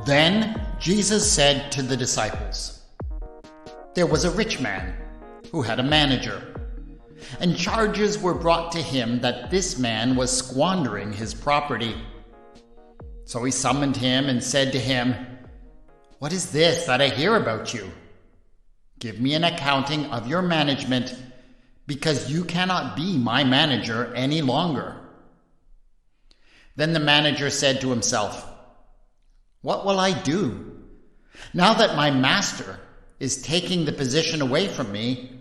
Then Jesus said to the disciples, "There was a rich man who had a manager, and charges were brought to him that this man was squandering his property. So he summoned him and said to him, 'What is this that I hear about you? Give me an accounting of your management, because you cannot be my manager any longer.' Then the manager said to himself, 'What will I do? Now that my master is taking the position away from me,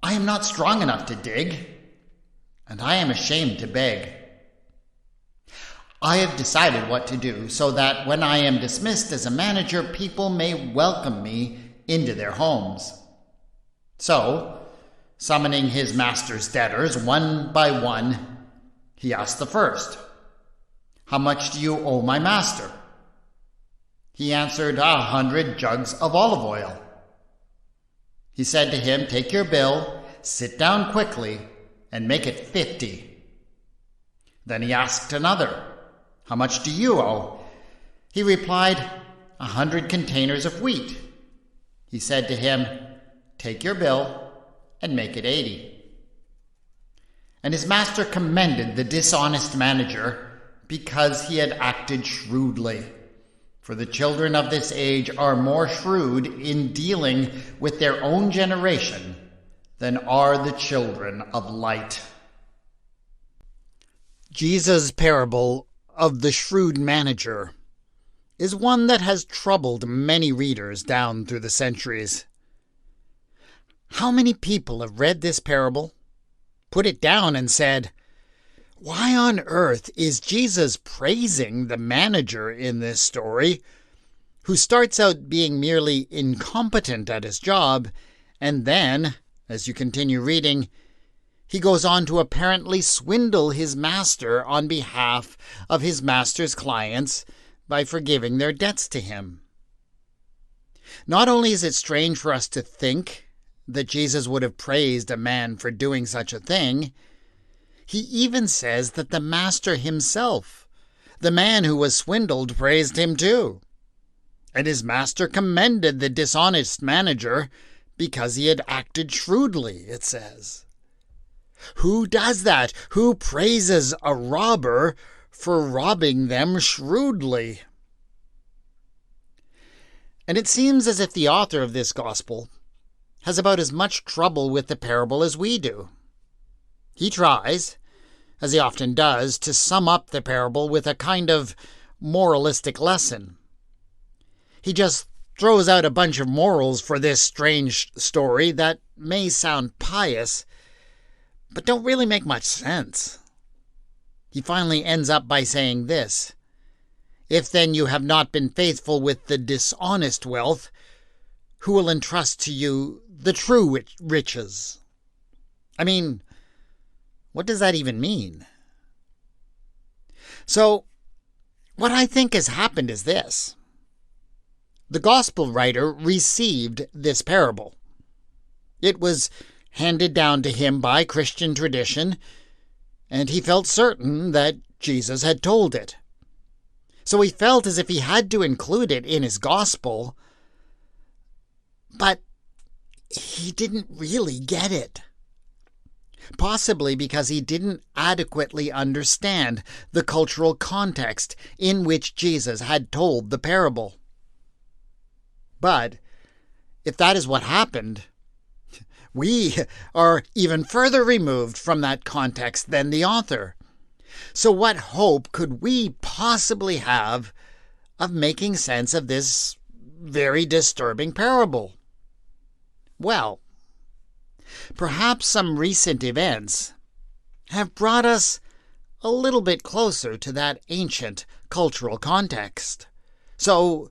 I am not strong enough to dig, and I am ashamed to beg. I have decided what to do so that when I am dismissed as a manager, people may welcome me into their homes.' So, summoning his master's debtors one by one, he asked the first, 'How much do you owe my master?' He answered, 100 jugs of olive oil.' He said to him, 'Take your bill, sit down quickly, and make it 50. Then he asked another, 'How much do you owe?' He replied, 100 containers of wheat. He said to him, 'Take your bill and make it 80. And his master commended the dishonest manager because he had acted shrewdly. For the children of this age are more shrewd in dealing with their own generation than are the children of light.'" Jesus' parable of the shrewd manager is one that has troubled many readers down through the centuries. How many people have read this parable, put it down, and said, "Why on earth is Jesus praising the manager in this story, who starts out being merely incompetent at his job, and then, as you continue reading, he goes on to apparently swindle his master on behalf of his master's clients by forgiving their debts to him?" Not only is it strange for us to think that Jesus would have praised a man for doing such a thing, he even says that the master himself, the man who was swindled, praised him too. And his master commended the dishonest manager because he had acted shrewdly, it says. Who does that? Who praises a robber for robbing them shrewdly? And it seems as if the author of this gospel has about as much trouble with the parable as we do. He tries, as he often does, to sum up the parable with a kind of moralistic lesson. He just throws out a bunch of morals for this strange story that may sound pious, but don't really make much sense. He finally ends up by saying this: "If then you have not been faithful with the dishonest wealth, who will entrust to you the true riches?" I mean, what does that even mean? So, what I think has happened is this. The gospel writer received this parable. It was handed down to him by Christian tradition, and he felt certain that Jesus had told it. So he felt as if he had to include it in his gospel, but he didn't really get it. Possibly because he didn't adequately understand the cultural context in which Jesus had told the parable. But if that is what happened, we are even further removed from that context than the author. So what hope could we possibly have of making sense of this very disturbing parable? Well, perhaps some recent events have brought us a little bit closer to that ancient cultural context. So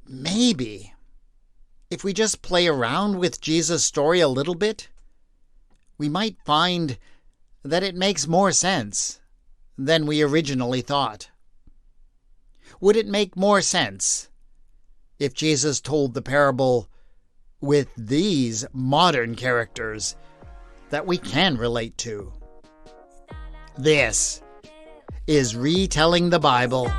maybe if we just play around with Jesus' story a little bit, we might find that it makes more sense than we originally thought. Would it make more sense if Jesus told the parable with these modern characters that we can relate to? This is Retelling the Bible.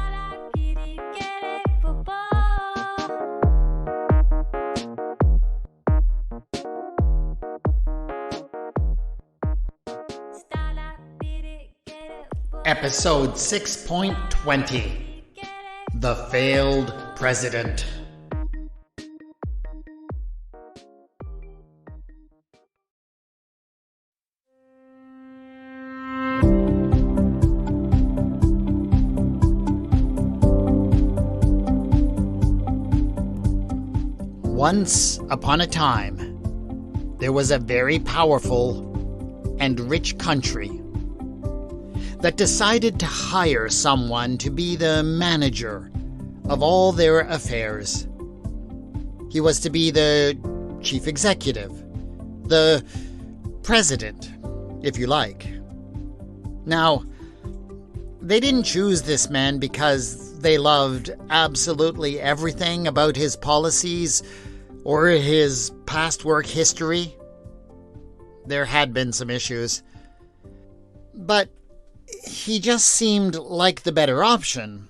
Episode 6.20 The Failed President. Once upon a time, there was a very powerful and rich country that decided to hire someone to be the manager of all their affairs. He was to be the chief executive, the president, if you like. Now, they didn't choose this man because they loved absolutely everything about his policies or his past work history. There had been some issues, but he just seemed like the better option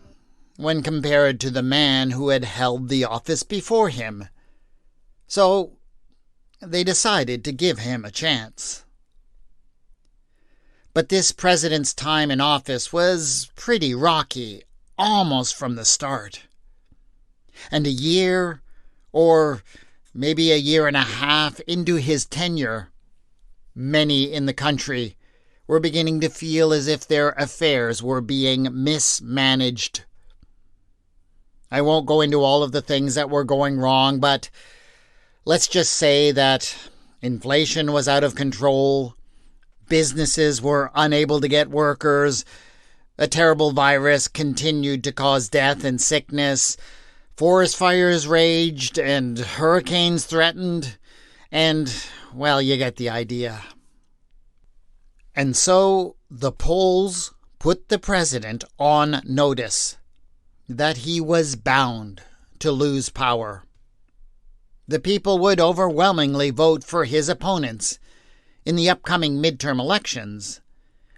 when compared to the man who had held the office before him. So they decided to give him a chance. But this president's time in office was pretty rocky, almost from the start. And a year, or maybe a year and a half into his tenure, many in the country were beginning to feel as if their affairs were being mismanaged. I won't go into all of the things that were going wrong, but let's just say that inflation was out of control, businesses were unable to get workers, a terrible virus continued to cause death and sickness, forest fires raged, and hurricanes threatened, and, well, you get the idea. And so the polls put the president on notice that he was bound to lose power. The people would overwhelmingly vote for his opponents in the upcoming midterm elections,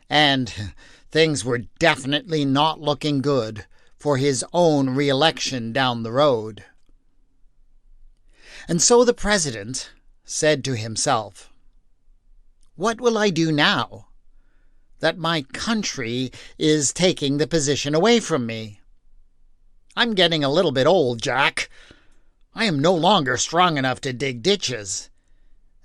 and things were definitely not looking good for his own re-election down the road. And so the president said to himself, "What will I do now that my country is taking the position away from me? I'm getting a little bit old, Jack. I am no longer strong enough to dig ditches,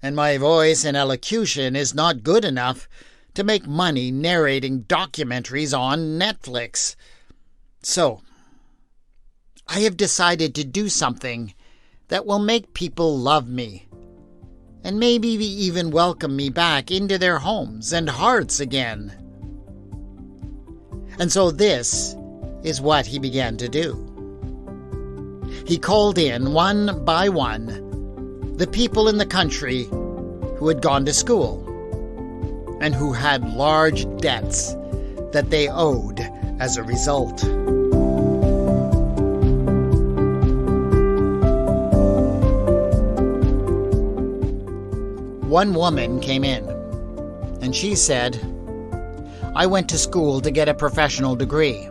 and my voice and elocution is not good enough to make money narrating documentaries on Netflix. So, I have decided to do something that will make people love me, and maybe even welcome me back into their homes and hearts again." And so this is what he began to do. He called in, one by one, the people in the country who had gone to school and who had large debts that they owed as a result. One woman came in, and she said, "I went to school to get a professional degree.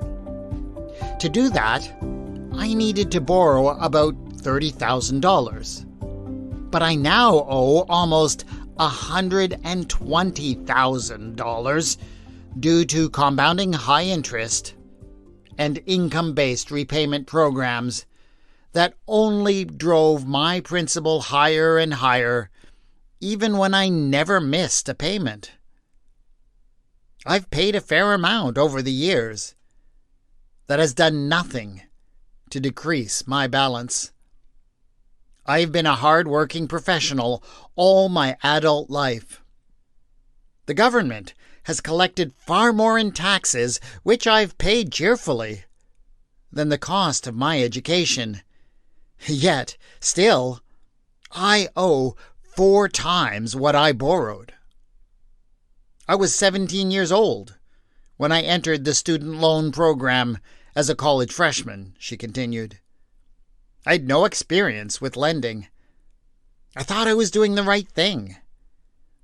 To do that, I needed to borrow about $30,000. But I now owe almost $120,000 due to compounding high interest and income-based repayment programs that only drove my principal higher and higher, even when I never missed a payment. I've paid a fair amount over the years. That has done nothing to decrease my balance. I've been a hard-working professional all my adult life. The government has collected far more in taxes, which I've paid cheerfully, than the cost of my education. Yet, still, I owe 4 times what I borrowed. I was 17 years old when I entered the student loan program as a college freshman," she continued. "I had no experience with lending. I thought I was doing the right thing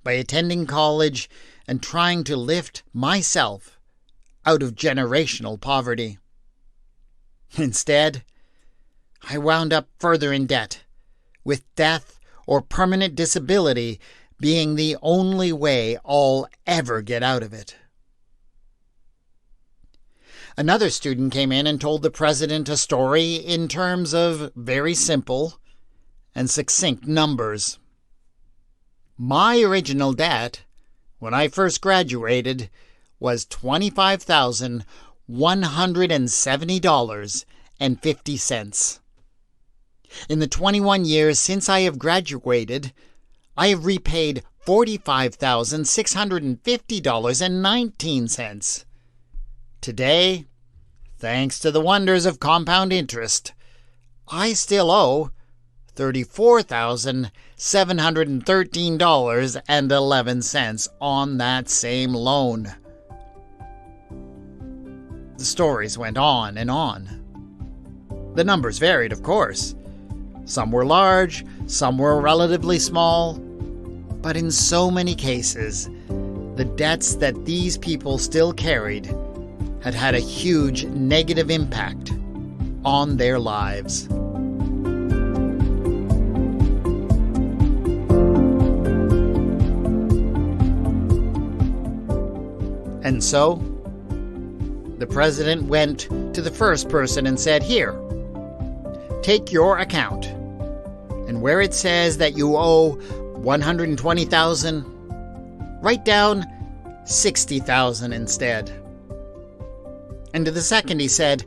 by attending college and trying to lift myself out of generational poverty. Instead, I wound up further in debt, with death or permanent disability being the only way I'll ever get out of it. Another student came in and told the president a story in terms of very simple and succinct numbers. My original debt, when I first graduated, was $25,170.50. In the 21 years since I have graduated, I have repaid $45,650.19. Today, thanks to the wonders of compound interest, I still owe $34,713.11 on that same loan. The stories went on and on. The numbers varied, of course. Some were large, some were relatively small, but in so many cases, the debts that these people still carried had a huge negative impact on their lives. And so, the president went to the first person and said, "Here, take your account, and where it says that you owe $120,000, write down $60,000 instead." And to the second he said,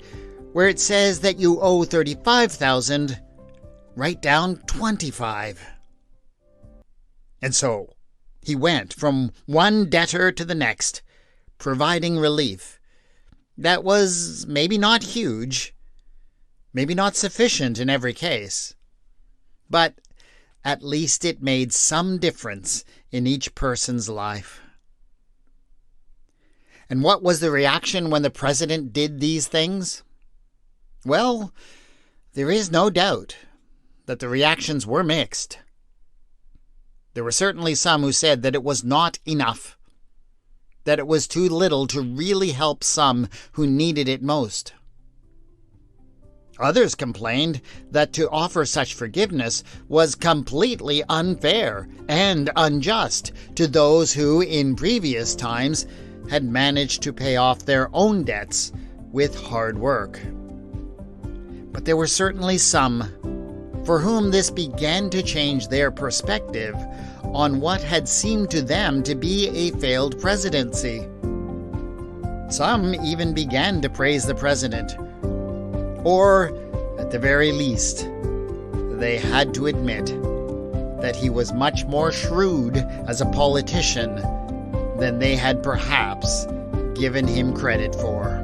"Where it says that you owe $35,000, write down $25,000. And so he went from one debtor to the next, providing relief. That was maybe not huge, maybe not sufficient in every case, but at least it made some difference in each person's life. And what was the reaction when the president did these things? Well, there is no doubt that the reactions were mixed. There were certainly some who said that it was not enough, that it was too little to really help some who needed it most. Others complained that to offer such forgiveness was completely unfair and unjust to those who, in previous times, had managed to pay off their own debts with hard work. But there were certainly some for whom this began to change their perspective on what had seemed to them to be a failed presidency. Some even began to praise the president, or, at the very least, they had to admit that he was much more shrewd as a politician than they had perhaps given him credit for.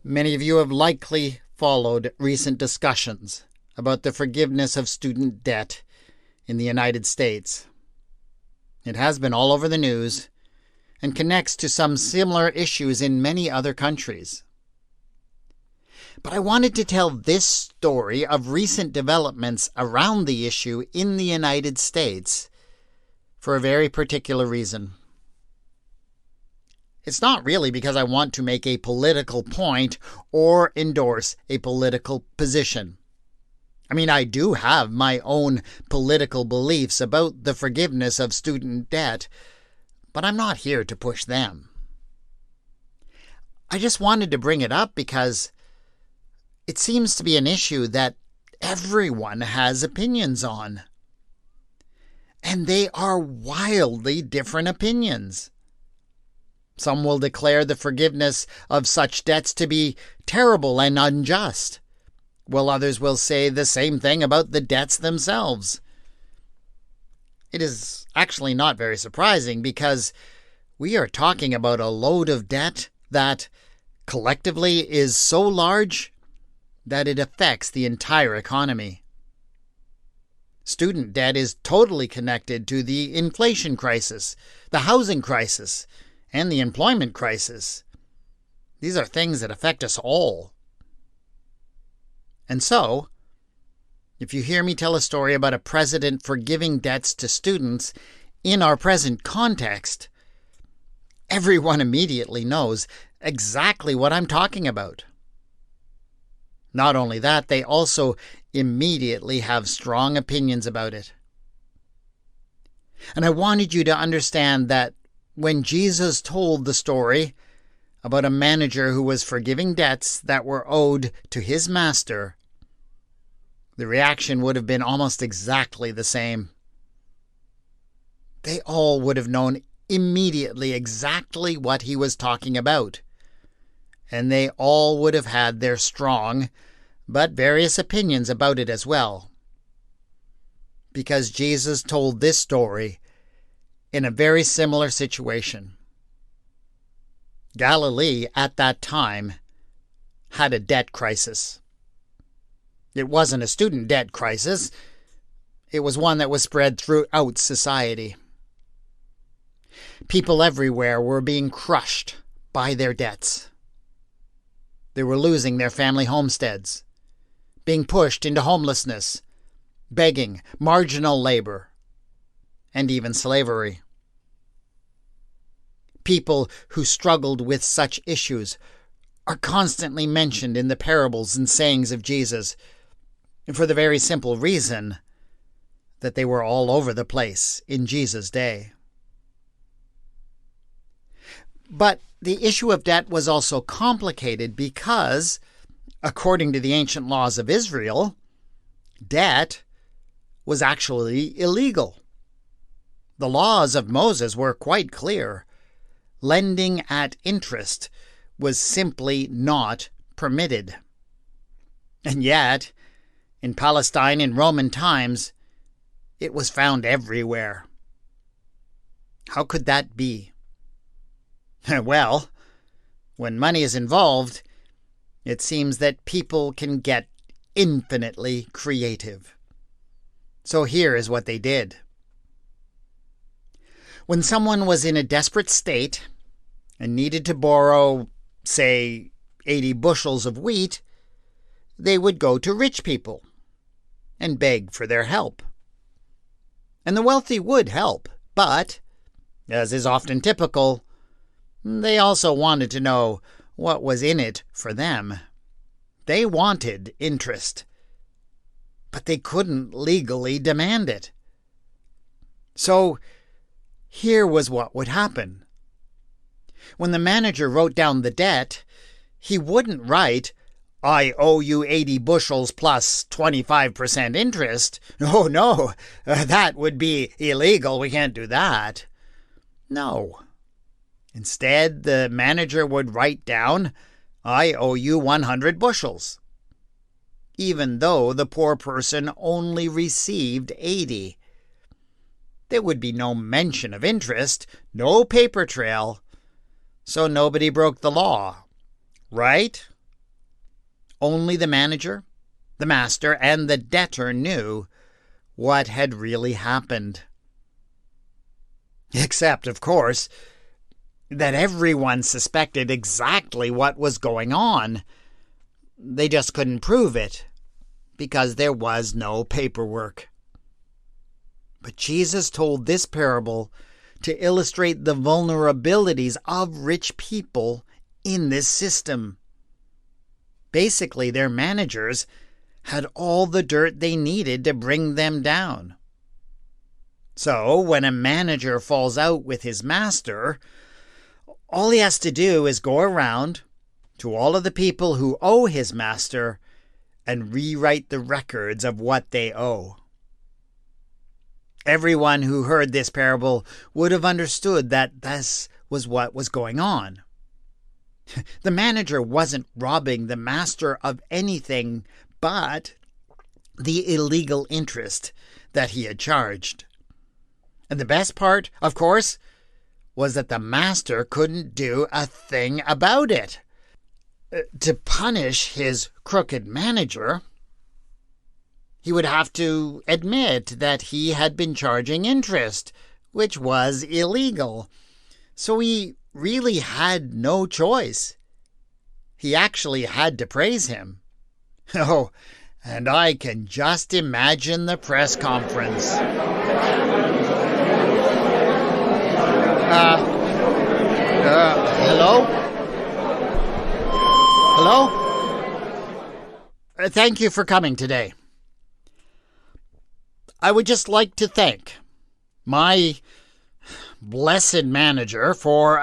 Many of you have likely followed recent discussions about the forgiveness of student debt in the United States. It has been all over the news and connects to some similar issues in many other countries. But I wanted to tell this story of recent developments around the issue in the United States for a very particular reason. It's not really because I want to make a political point or endorse a political position. I mean, I do have my own political beliefs about the forgiveness of student debt, but I'm not here to push them. I just wanted to bring it up because it seems to be an issue that everyone has opinions on. And they are wildly different opinions. Some will declare the forgiveness of such debts to be terrible and unjust, while others will say the same thing about the debts themselves. It is actually not very surprising because we are talking about a load of debt that collectively is so large that it affects the entire economy. Student debt is totally connected to the inflation crisis, the housing crisis, and the employment crisis. These are things that affect us all. And so, if you hear me tell a story about a president forgiving debts to students in our present context, Everyone immediately knows exactly what I'm talking about. Not only that, they also immediately have strong opinions about it. And I wanted you to understand that when Jesus told the story about a manager who was forgiving debts that were owed to his master, the reaction would have been almost exactly the same. They all would have known immediately exactly what he was talking about, and they all would have had their strong but various opinions about it as well, because Jesus told this story in a very similar situation. Galilee at that time had a debt crisis. It wasn't a student debt crisis. It was one that was spread throughout society. People everywhere were being crushed by their debts. They were losing their family homesteads, being pushed into homelessness, begging, marginal labor, and even slavery. People who struggled with such issues are constantly mentioned in the parables and sayings of Jesus, for the very simple reason that they were all over the place in Jesus' day. But the issue of debt was also complicated because, according to the ancient laws of Israel, debt was actually illegal. The laws of Moses were quite clear. Lending at interest was simply not permitted. And yet, in Palestine in Roman times, it was found everywhere. How could that be? Well, when money is involved, it seems that people can get infinitely creative. So here is what they did. When someone was in a desperate state and needed to borrow, say, 80 bushels of wheat, they would go to rich people and beg for their help. And the wealthy would help, but, as is often typical, they also wanted to know what was in it for them. They wanted interest, but they couldn't legally demand it. So here was what would happen. When the manager wrote down the debt, he wouldn't write, "I owe you 80 bushels plus 25% interest." Oh, no, that would be illegal. We can't do that. No. Instead, the manager would write down, "I owe you 100 bushels," even though the poor person only received 80. There would be no mention of interest, no paper trail, so nobody broke the law, right? Only the manager, the master, and the debtor knew what had really happened. Except, of course, that everyone suspected exactly what was going on. They just couldn't prove it because there was no paperwork. But Jesus told this parable to illustrate the vulnerabilities of rich people in this system. Basically, their managers had all the dirt they needed to bring them down. So, when a manager falls out with his master, all he has to do is go around to all of the people who owe his master and rewrite the records of what they owe. Everyone who heard this parable would have understood that this was what was going on. The manager wasn't robbing the master of anything but the illegal interest that he had charged. And the best part, of course, was that the master couldn't do a thing about it. To punish his crooked manager, he would have to admit that he had been charging interest, which was illegal. So he really had no choice. He actually had to praise him. Oh, and I can just imagine the press conference. Hello? Thank you for coming today. I would just like to thank my blessed manager for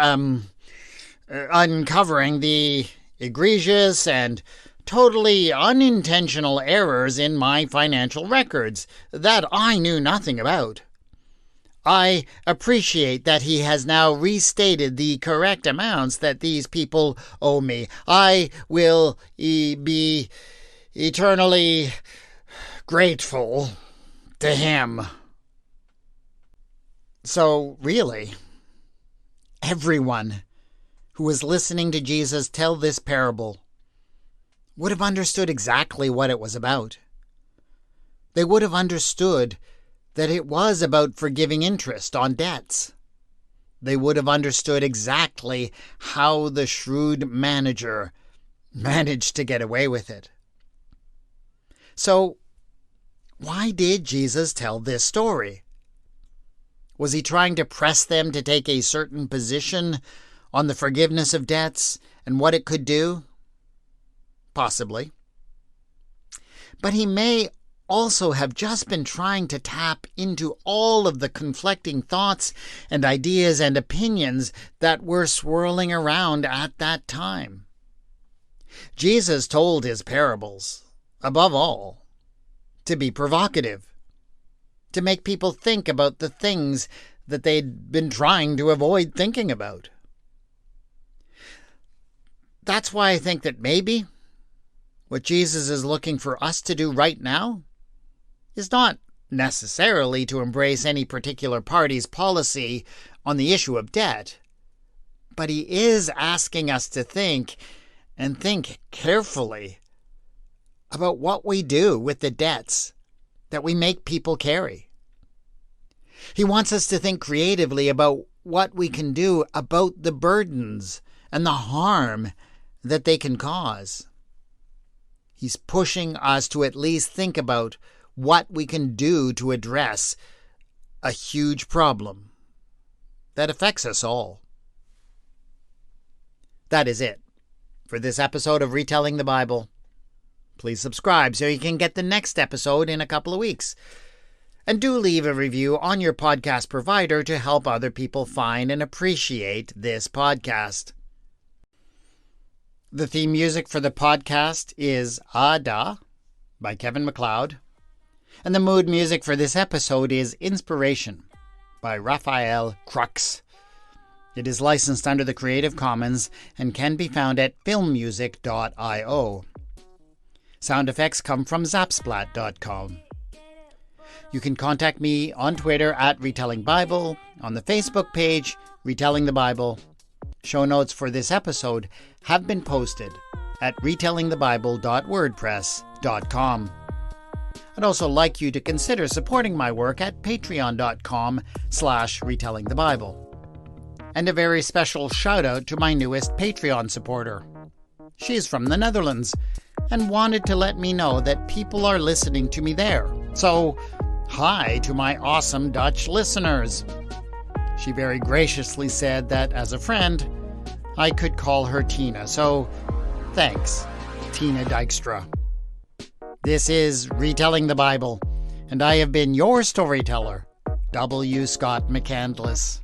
uncovering the egregious and totally unintentional errors in my financial records that I knew nothing about. I appreciate that he has now restated the correct amounts that these people owe me. I will be eternally grateful to him. So, really, everyone who was listening to Jesus tell this parable would have understood exactly what it was about. They would have understood that it was about forgiving interest on debts. They would have understood exactly how the shrewd manager managed to get away with it. So, why did Jesus tell this story? Was he trying to press them to take a certain position on the forgiveness of debts and what it could do? Possibly. But he may also have just been trying to tap into all of the conflicting thoughts and ideas and opinions that were swirling around at that time. Jesus told his parables, above all, to be provocative, to make people think about the things that they'd been trying to avoid thinking about. That's why I think that maybe what Jesus is looking for us to do right now is not necessarily to embrace any particular party's policy on the issue of debt, but he is asking us to think, and think carefully, about what we do with the debts that we make people carry. He wants us to think creatively about what we can do about the burdens and the harm that they can cause. He's pushing us to at least think about what we can do to address a huge problem that affects us all. That is it for this episode of Retelling the Bible. Please subscribe so you can get the next episode in a couple of weeks. And do leave a review on your podcast provider to help other people find and appreciate this podcast. The theme music for the podcast is Ada by Kevin MacLeod. And the mood music for this episode is Inspiration by Raphael Crux. It is licensed under the Creative Commons and can be found at filmmusic.io. Sound effects come from Zapsplat.com. You can contact me on Twitter at Retelling Bible, on the Facebook page Retelling the Bible. Show notes for this episode have been posted at retellingthebible.wordpress.com. I'd also like you to consider supporting my work at patreon.com/retellingthebible. And a very special shout out to my newest Patreon supporter. She's from the Netherlands and wanted to let me know that people are listening to me there. So, hi to my awesome Dutch listeners. She very graciously said that as a friend, I could call her Tina. So, thanks, Tina Dykstra. This is Retelling the Bible, and I have been your storyteller, W. Scott McCandless.